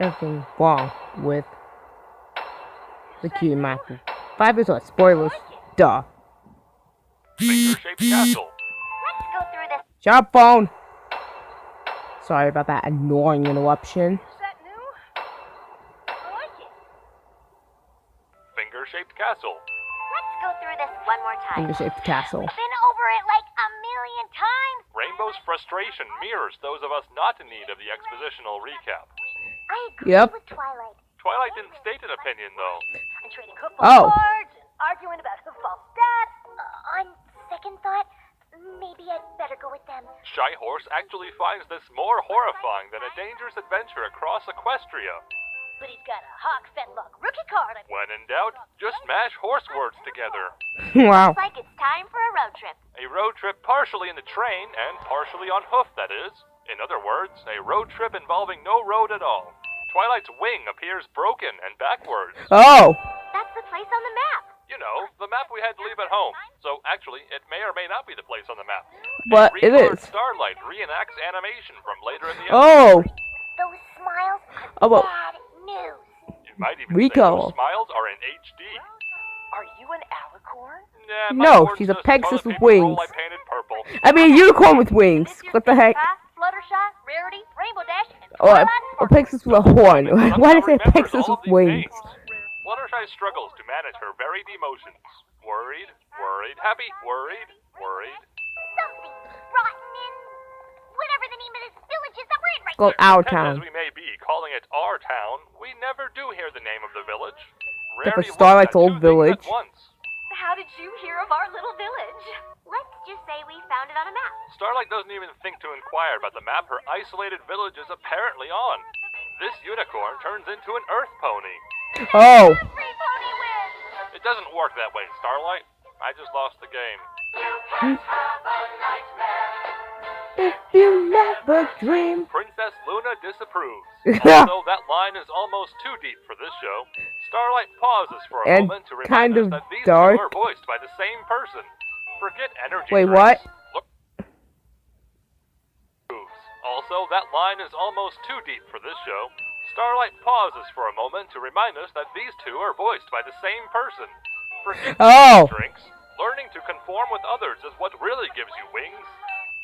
everything wrong with the cutie map. 5 years old. Spoilers. Duh. Finger-shaped castle. Let's go through this. Shut up, phone. Sorry about that annoying interruption. Is that new? I like it. Finger-shaped castle. Let's go through this one more time. Finger-shaped castle. We've been over it like a million times. Rainbow's frustration mirrors those of us not in need of the expositional recap. I agree Yep. with Twilight. Twilight didn't state an opinion, though. And trading football Oh. cards and arguing about who falls stats. On second thought, maybe I'd better go with them. Shy Horse actually finds this more horrifying than a dangerous adventure across Equestria. But he's got a Hawk Fenlock rookie card. When in doubt, just mash horse words together. Wow. Looks like it's time for a road trip. A road trip partially in the train and partially on hoof, that is. In other words, a road trip involving no road at all. Twilight's wing appears broken and backwards. Oh. That's the place on the map. You know, the map we had to leave at home. So actually, it may or may not be the place on the map. But A it recolored is. Starlight reenacts animation from later in the episode. Oh. Those smiles are Oh, well. bad news. You might even Recolor. say those smiles are in HD. Are you an alicorn? Nah, my No, horse she's a just Pegasus toilet with paper roll wings. I painted purple. I mean, a unicorn with wings. What the heck? Fluttershy, Rarity, Rainbow Dash, and Oh, a Pegasus with a horn. Why did I say Pegasus with wings? Fluttershy struggles to manage her varied emotions. Worried, worried, happy, worried, worried. something rotten in whatever the name of this village is that we're in right Called now. Our Content Town. as we may be calling it our town, we never do hear the name of the village. Except for Rarity Starlight's looks at old two things village. at once. How did you hear of our little village? Let's just say we found it on a map. Starlight doesn't even think to inquire about the map her isolated village is apparently on. This unicorn turns into an earth pony. Oh. Free pony wins! It doesn't work that way, Starlight. I just lost the game. If you never dream. Princess Luna disapproves. Although that line is almost too deep for this show, Starlight pauses for a And moment to remind kind us of that these dark. two are voiced by the same person. Forget energy Wait, drinks. what? Look. Also, that line is almost too deep for this show. Starlight pauses for a moment to remind us that these two are voiced by the same person. Forget Oh. energy drinks. Learning to conform with others is what really gives you wings.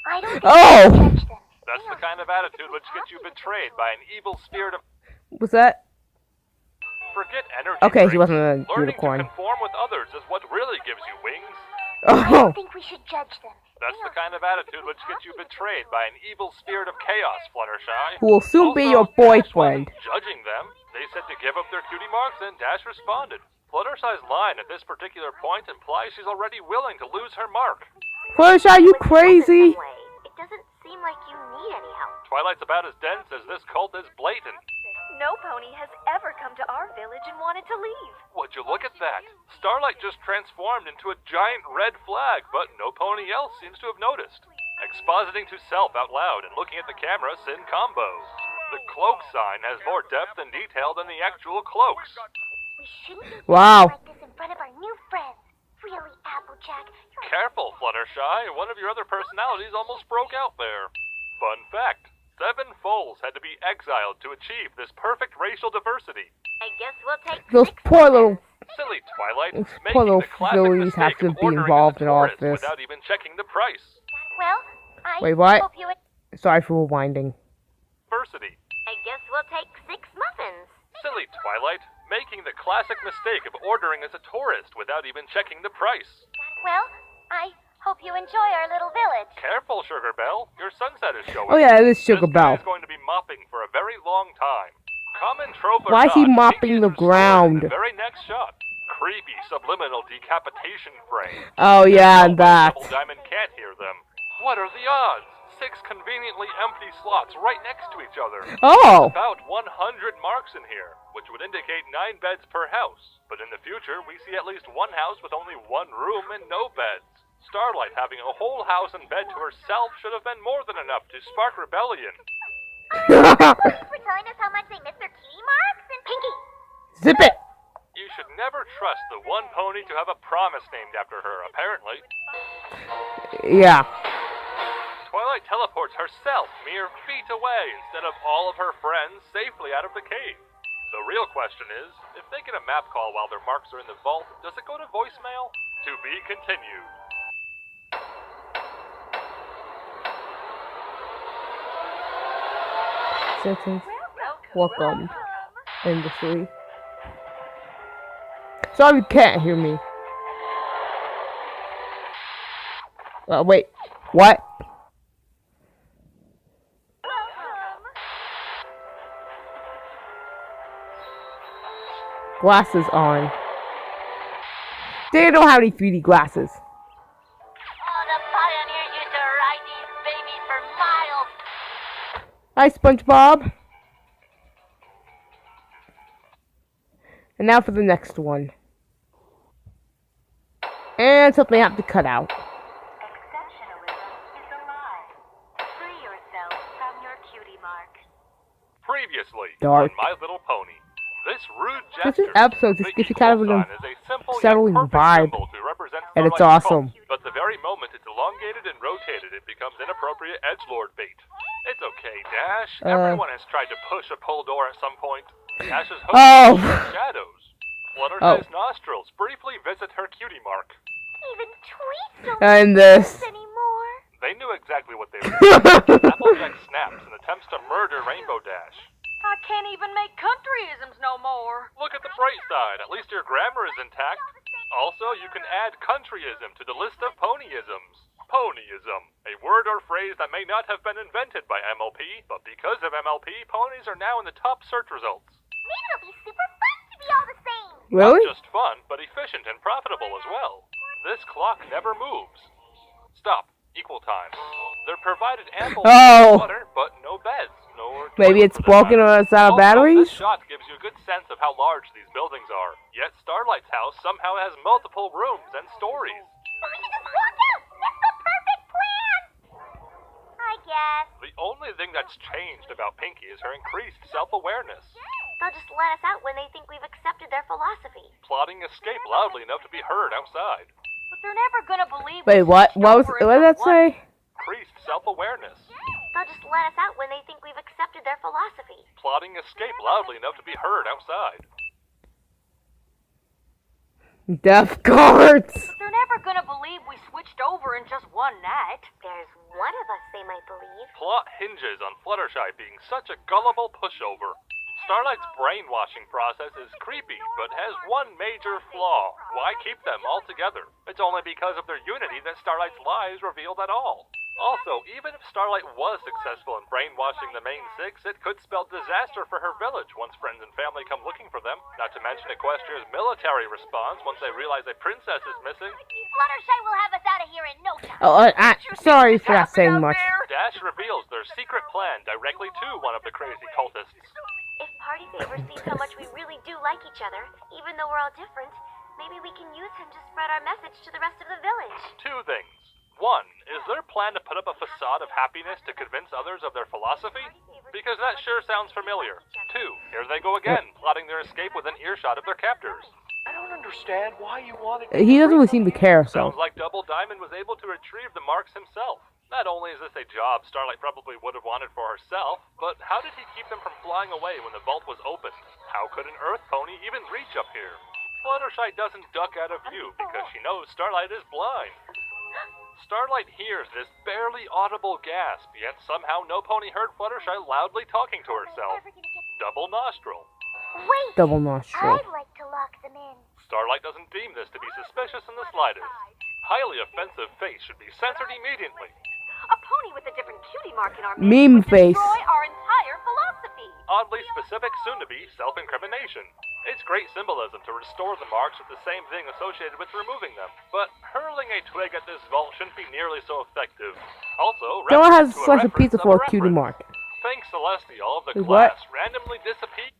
I don't Oh. judge them. That's the kind of attitude which gets you betrayed by an evil spirit of... Was that? Forget energy Okay, drinks. she wasn't a Learning unicorn. to conform with others is what really gives you wings. I Oh. don't think we should judge them. That's the kind of attitude which gets you betrayed by an evil spirit of chaos, Fluttershy. Who will soon be your Also, Dash boyfriend. wasn't judging them. They said to give up their cutie marks, and Dash responded. Fluttershy's line at this particular point implies she's already willing to lose her mark. Fluttershy, are you crazy? It doesn't seem like you need any help. Twilight's about as dense as this cult is blatant. No pony has ever come to our village and wanted to leave. Would you look at that? Starlight just transformed into a giant red flag, but no pony else seems to have noticed. Expositing to self out loud and looking at the camera in combos. The cloak sign has more depth and detail than the actual cloaks. We shouldn't be Wow. like this in front of our new friends. Really, Applejack, you're Careful, Fluttershy. One of your other personalities almost broke out there. Fun fact. 7 foals had to be exiled to achieve this perfect racial diversity. I guess we'll take Those 6 poor little, Silly Twilight, those making poor little the classic fillies have mistake to of be ordering involved a in all tourist this. without even checking the price. Well, I Wait, what? hope you... Sorry for rewinding. Diversity. I guess we'll take 6 muffins. Silly Twilight, making the classic mistake of ordering as a tourist without even checking the price. Well, I hope you enjoy our little village. Careful, Sugar Bell. Your sunset is showing. Oh yeah, it is Sugar This guy Bell. is going to be mopping for a very long time. Common trope or Why is he not, mopping Pinky the is restored in ground? The very next shot. Creepy subliminal decapitation frame. Oh yeah, and that. Double Diamond can't hear them. What are the odds? 6 conveniently empty slots right next to each other. Oh. About 100 marks in here, which would indicate 9 beds per house. But in the future, we see at least one house with only 1 room and no beds. Starlight having a whole house and bed to herself should have been more than enough to spark rebellion. Thanks for telling us how much they miss their cutie marks and Pinky. Zip it. You should never trust the one pony to have a promise named after her, apparently. Yeah. Twilight teleports herself mere feet away instead of all of her friends safely out of the cave. The real question is, if they get a map call while their marks are in the vault, does it go to voicemail? To be continued. Sentence. Welcome. Industry. Sorry you can't hear me. Wait. What? Glasses on. They don't have any 3D glasses. Oh, the Pioneer used to ride these babies for miles. Hi, SpongeBob. And now for the next one. And something I have to cut out. Exceptionalism is a lie. Free yourself from your cutie mark. Previously Dark. on My Little Pony. This rude This gesture, episode just the gives you equal kind of an sign, is a simple yet unsettling perfect vibe. symbol to represent And it's Starlight's awesome. cult. But the very moment it's elongated and rotated, it becomes inappropriate edgelord bait. It's okay, Dash. Everyone has tried to push a pull door at some point. Dash's hook Oh. is shadows. Fluttershy's nostrils briefly visit her cutie mark. Even tweets don't And make this. sense anymore. They knew exactly what they were doing. Applejack snaps and attempts to murder Rainbow Dash. I can't even make countryisms no more. Look at the bright side. At least your grammar is intact. Also, you can add countryism to the list of ponyisms. Ponyism, a word or phrase that may not have been invented by MLP, but because of MLP, ponies are now in the top search results. Maybe it'll be super fun to be all the same. Really? Not just fun, but efficient and profitable as well. This clock never moves. Stop. Equal time. They're provided ample Oh. water, but no beds. Nor Maybe toilet it's for that broken matter. or it's out of Also, batteries? This shot gives you a good sense of how large these buildings are. Yet Starlight's house somehow has multiple rooms and stories. We can just walk out. That's the perfect plan. I guess. The only thing that's changed about Pinky is her increased self-awareness. They'll just let us out when they think we've accepted their philosophy. Plotting escape loudly enough to be heard outside. But they're never gonna believe. Wait, we what? switched What over did that into one. say? Increased self-awareness. They'll just let us out when they think we've accepted their philosophy. Plotting escape loudly enough to be heard outside. Death cards! They're never gonna believe we switched over in just one night. There's one of us they might believe. Plot hinges on Fluttershy being such a gullible pushover. Starlight's brainwashing process is creepy, but has one major flaw. Why keep them all together? It's only because of their unity that Starlight's lies revealed at all. Also, even if Starlight was successful in brainwashing the main six, it could spell disaster for her village once friends and family come looking for them. Not to mention Equestria's military response once they realize a princess is missing. Fluttershy will have us out of here in no time. Oh, sorry for not saying much. Dash reveals their secret plan directly to one of the crazy cultists. If Party Favor sees how much we really do like each other, even though we're all different, maybe we can use him to spread our message to the rest of the village. Two things. One, is their plan to put up a facade of happiness to convince others of their philosophy? Because that sure sounds familiar. Two, here they go again, plotting their escape within earshot of their captors. I don't understand why you wanted to He doesn't really seem to care, so. Sounds like Double Diamond was able to retrieve the marks himself. Not only is this a job Starlight probably would have wanted for herself, but how did he keep them from flying away when the vault was opened? How could an Earth pony even reach up here? Fluttershy doesn't duck out of view because she knows Starlight is blind. Starlight hears this barely audible gasp, yet somehow no pony heard Fluttershy loudly talking to herself. Double nostril. Wait! Double nostril. I'd like to lock them in. Starlight doesn't deem this to be suspicious in the slightest. Highly offensive face should be censored immediately. A pony with a different cutie mark in our Meme would face. destroy our entire philosophy. Oddly specific, soon-to-be self-incrimination. It's great symbolism to restore the marks with the same thing associated with removing them. But hurling a twig at this vault shouldn't be nearly so effective. Also, Someone has a reference to slice of reference pizza for a cutie reference. mark. Thanks, Celestial, of the Wait, what? class randomly disappeared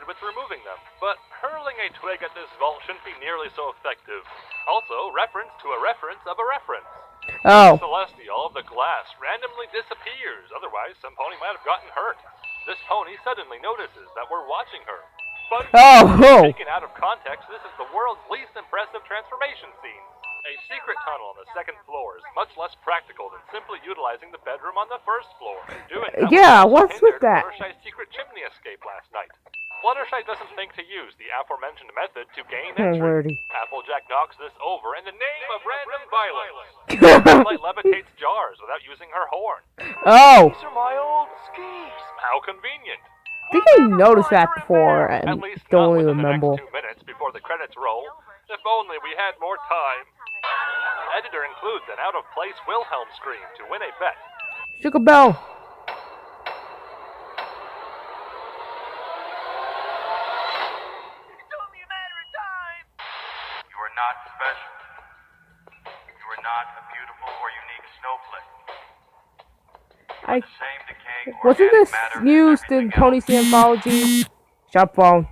with removing them. But hurling a twig at this vault shouldn't be nearly so effective. Also, reference to a reference of a reference. Oh. Celestial of the glass randomly disappears, otherwise some pony might have gotten hurt. This pony suddenly notices that we're watching her. Fun Oh. taken out of context, this is the world's least impressive transformation scene. A secret tunnel on the second floor is much less practical than simply utilizing the bedroom on the first floor. Doing that Yeah, was also what's with hindered that? Fluttershy's secret chimney escape last night. Fluttershy doesn't think to use the aforementioned method to gain Oh, entry. wordy. Applejack knocks this over in the name of random violence. Starlight levitates jars without using her horn. Oh, These are my old skis. How convenient. I think I noticed that before At and least don't not really within the remember. next 2 minutes before the credits roll. If only we had more time. Editor includes an out-of-place Wilhelm scream to win a bet. Sugar Bell. You are not special. You are not a beautiful or unique snowflake. I The same decaying wasn't organic this matter as used everything in Pony's else. anthology? Shop phone.